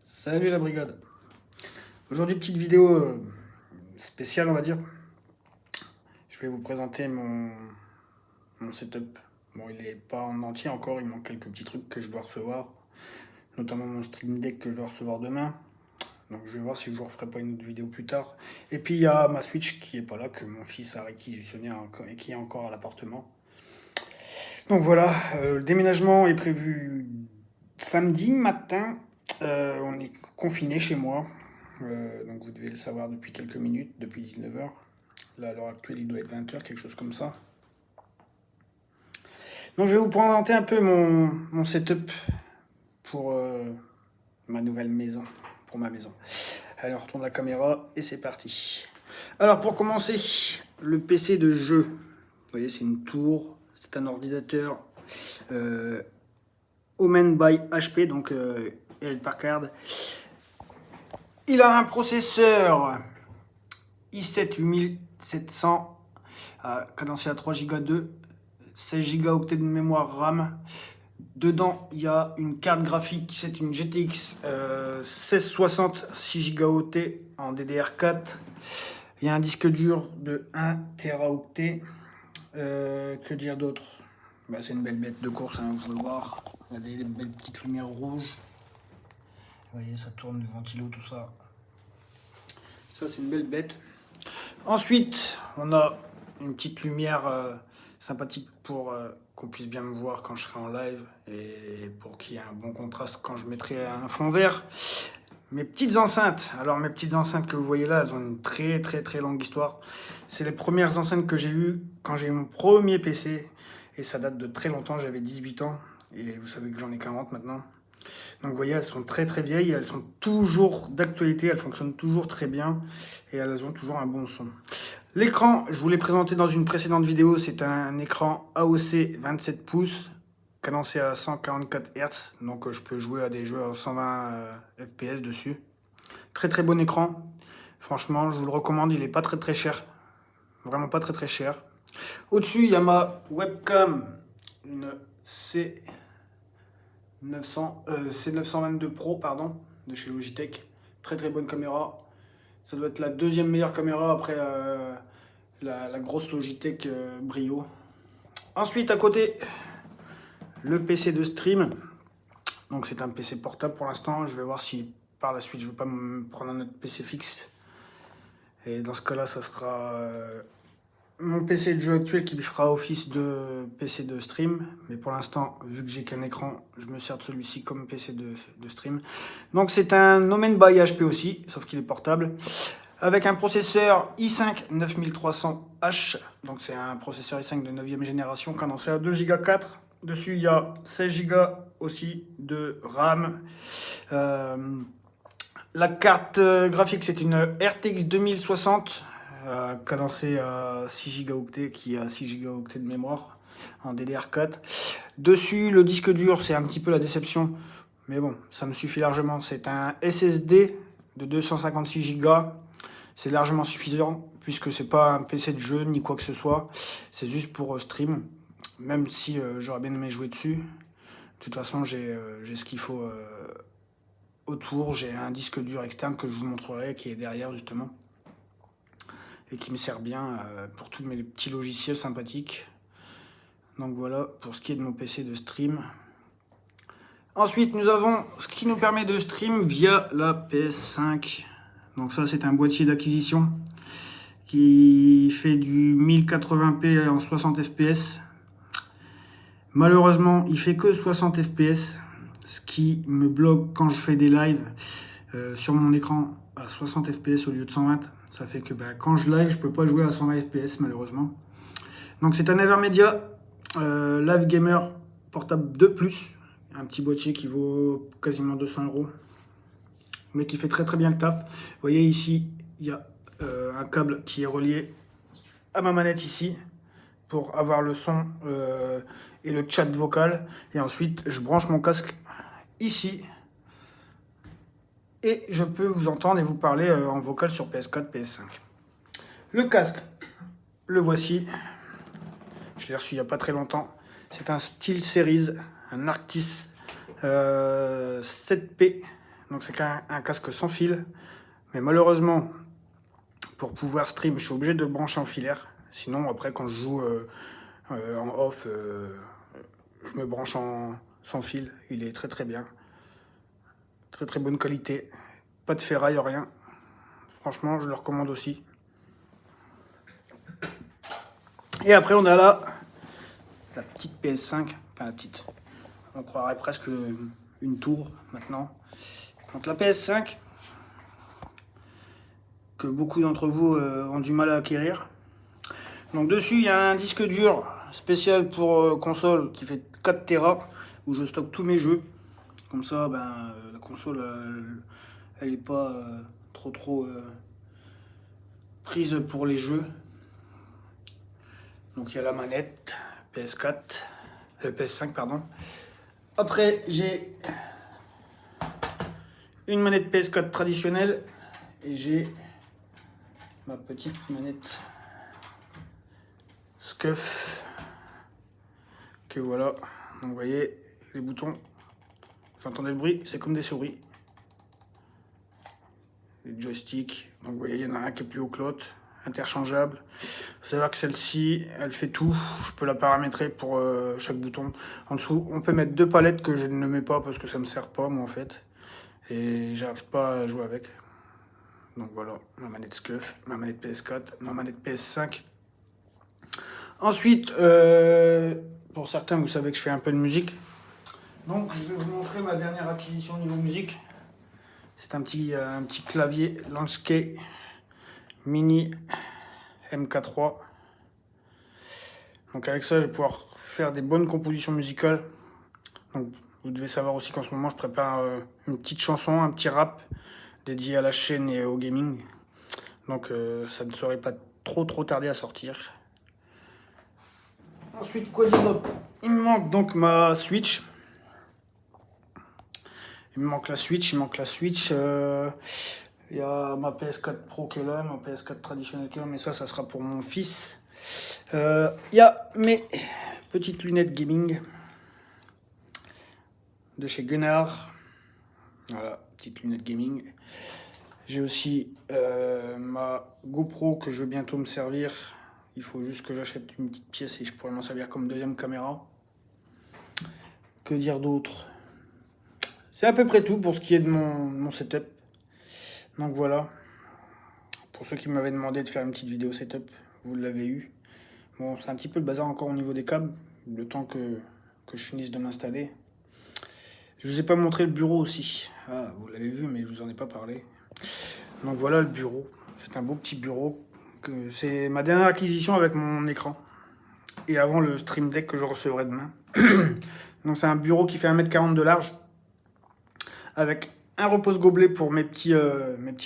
Salut la brigade. Aujourd'hui, petite vidéo spéciale, on va dire. Je vais vous présenter mon setup. Bon, il n'est pas en entier encore, il manque quelques petits trucs que je dois recevoir, notamment mon Stream Deck que je dois recevoir demain. Donc je vais voir si je vous referai pas une autre vidéo plus tard. Et puis il y a ma Switch qui est pas là, que mon fils a réquisitionné et qui est encore à l'appartement. Donc voilà, le déménagement est prévu samedi matin. On est confiné chez moi. Donc vous devez le savoir depuis quelques minutes, depuis 19h. Là, à l'heure actuelle, il doit être 20h, quelque chose comme ça. Donc je vais vous présenter un peu mon setup pour ma nouvelle maison, pour ma maison. Allez, on retourne la caméra et c'est parti. Alors pour commencer, le PC de jeu. Vous voyez, c'est une tour, c'est un ordinateur Omen by HP, donc Hewlett Packard. Il a un processeur i7 8700 cadencé à 3 Go 2, 16 Go de mémoire RAM. Dedans, il y a une carte graphique, c'est une GTX 1660 6 Go en DDR4. Il y a un disque dur de 1 Teraoctet. Que dire d'autre? Bah, c'est une belle bête de course, hein, vous pouvez le voir. Il y a des belles petites lumières rouges. Vous voyez, ça tourne, le ventilo, tout ça. Ça, c'est une belle bête. Ensuite, on a une petite lumière sympathique pour qu'on puisse bien me voir quand je serai en live et pour qu'il y ait un bon contraste quand je mettrai un fond vert. Mes petites enceintes, alors mes petites enceintes que vous voyez là, elles ont une très longue histoire. C'est les premières enceintes que j'ai eues quand j'ai eu mon premier PC et ça date de très longtemps, j'avais 18 ans et vous savez que j'en ai 40 maintenant. Donc vous voyez, elles sont très vieilles, elles sont toujours d'actualité, elles fonctionnent toujours très bien et elles ont toujours un bon son. L'écran, je vous l'ai présenté dans une précédente vidéo, c'est un écran AOC 27 pouces, cadencé à 144 Hz, donc je peux jouer à des jeux à 120 FPS dessus. Très bon écran, franchement, je vous le recommande, il n'est pas très cher, vraiment pas très cher. Au-dessus, il y a ma webcam, une C922 Pro, pardon, de chez Logitech. Très bonne caméra. Ça doit être la deuxième meilleure caméra après la grosse Logitech Brio. Ensuite, à côté, le PC de stream. Donc c'est un PC portable pour l'instant. Je vais voir si par la suite je ne vais pas me prendre un autre PC fixe. Et dans ce cas-là, ça sera mon PC de jeu actuel qui fera office de PC de stream. Mais pour l'instant, vu que j'ai qu'un écran, je me sers de celui-ci comme PC de stream. Donc c'est un Omen by HP aussi, sauf qu'il est portable. Avec un processeur i5 9300H. Donc c'est un processeur i5 de 9e génération, cadencé à 2 Go 4. Dessus, il y a 16 Go aussi de RAM. La carte graphique, c'est une RTX 2060. Cadencé à 6 Go qui a 6 Go de mémoire en DDR4. Dessus, le disque dur, c'est un petit peu la déception, mais bon, ça me suffit largement. C'est un SSD de 256 Go. C'est largement suffisant puisque c'est pas un PC de jeu ni quoi que ce soit. C'est juste pour stream, même si j'aurais bien aimé jouer dessus. De toute façon, j'ai ce qu'il faut autour. J'ai un disque dur externe que je vous montrerai qui est derrière justement et qui me sert bien pour tous mes petits logiciels sympathiques. Donc voilà pour ce qui est de mon PC de stream. Ensuite, nous avons ce qui nous permet de stream via la PS5. Donc ça, c'est un boîtier d'acquisition qui fait du 1080p en 60 fps. Malheureusement, il fait que 60 fps, ce qui me bloque quand je fais des lives sur mon écran à 60 fps au lieu de 120. Ça fait que quand je live, je peux pas jouer à 120 fps malheureusement. Donc c'est un Evermedia Live Gamer portable 2+, un petit boîtier qui vaut quasiment 200 €, mais qui fait très bien le taf. Vous voyez ici, il y a un câble qui est relié à ma manette ici pour avoir le son et le chat vocal. Et ensuite, je branche mon casque ici et je peux vous entendre et vous parler en vocal sur PS4, PS5. Le casque, le voici. Je l'ai reçu il n'y a pas très longtemps. C'est un SteelSeries, un Arctis 7P Donc c'est un casque sans fil. Mais malheureusement, pour pouvoir stream, je suis obligé de le brancher en filaire. Sinon, après, quand je joue en off, je me branche sans fil. Il est très très bien. Très très bonne qualité. Pas de ferraille, rien. Franchement, je le recommande aussi. Et après, on a là la petite PS5. Enfin, la petite. On croirait presque une tour maintenant. Donc la PS5, que beaucoup d'entre vous ont du mal à acquérir. Donc dessus, il y a un disque dur spécial pour console qui fait 4 Tera, où je stocke tous mes jeux. Comme ça, la console, elle n'est pas trop prise pour les jeux. Donc il y a la manette PS5 pardon. Après j'ai une manette PS4 traditionnelle et j'ai ma petite manette SCUF que voilà. Donc vous voyez les boutons, vous entendez le bruit, c'est comme des souris. Les joysticks, donc vous voyez il y en a un qui est plus haut que l'autre, interchangeable. Il faut savoir que celle-ci, elle fait tout. Je peux la paramétrer pour chaque bouton. En dessous, on peut mettre 2 palettes que je ne mets pas parce que ça me sert pas moi en fait. Et j'arrive pas à jouer avec. Donc voilà, ma manette SCUF, ma manette PS4, ma manette PS5. Ensuite, pour certains, vous savez que je fais un peu de musique. Donc je vais vous montrer ma dernière acquisition au niveau musique. C'est un petit clavier Launchkey Mini MK3. Donc avec ça, je vais pouvoir faire des bonnes compositions musicales. Donc vous devez savoir aussi qu'en ce moment, je prépare une petite chanson, un petit rap dédié à la chaîne et au gaming. Donc ça ne serait pas trop tarder à sortir. Ensuite, quoi dire d'autre? Il me manque donc ma Switch. Il me manque la Switch. Il y a ma PS4 Pro qui est là, ma PS4 traditionnelle qui est là, mais ça sera pour mon fils. Il y a mes petites lunettes gaming de chez Gunnar. Voilà, petites lunettes gaming. J'ai aussi ma GoPro que je vais bientôt me servir. Il faut juste que j'achète une petite pièce et je pourrais m'en servir comme deuxième caméra. Que dire d'autre? C'est à peu près tout pour ce qui est de mon setup. Donc voilà. Pour ceux qui m'avaient demandé de faire une petite vidéo setup, vous l'avez eu. Bon, c'est un petit peu le bazar encore au niveau des câbles, le temps que je finisse de m'installer. Je vous ai pas montré le bureau aussi. Ah, vous l'avez vu, mais je vous en ai pas parlé. Donc voilà le bureau. C'est un beau petit bureau. C'est ma dernière acquisition avec mon écran. Et avant le Stream Deck que je recevrai demain. Donc c'est un bureau qui fait 1m40 de large. Avec un repose-gobelet pour mes petits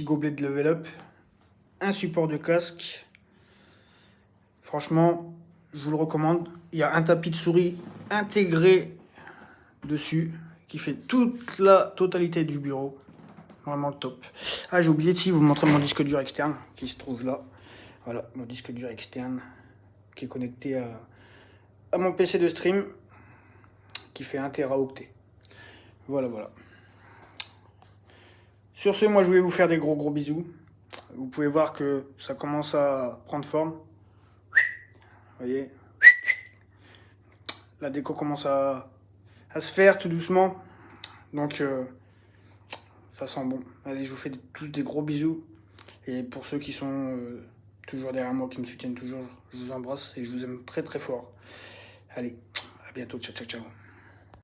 gobelets de level up. Un support de casque. Franchement, je vous le recommande. Il y a un tapis de souris intégré dessus qui fait toute la totalité du bureau. Vraiment le top. Ah, j'ai oublié de vous montrer mon disque dur externe qui se trouve là. Voilà, mon disque dur externe qui est connecté à mon PC de stream qui fait 1 Teraoctet. Voilà. Sur ce, moi je vais vous faire des gros bisous. Vous pouvez voir que ça commence à prendre forme. Vous voyez, la déco commence à se faire tout doucement. Donc ça sent bon. Allez, je vous fais tous des gros bisous. Et pour ceux qui sont toujours derrière moi, qui me soutiennent toujours, je vous embrasse et je vous aime très fort. Allez, à bientôt. Ciao.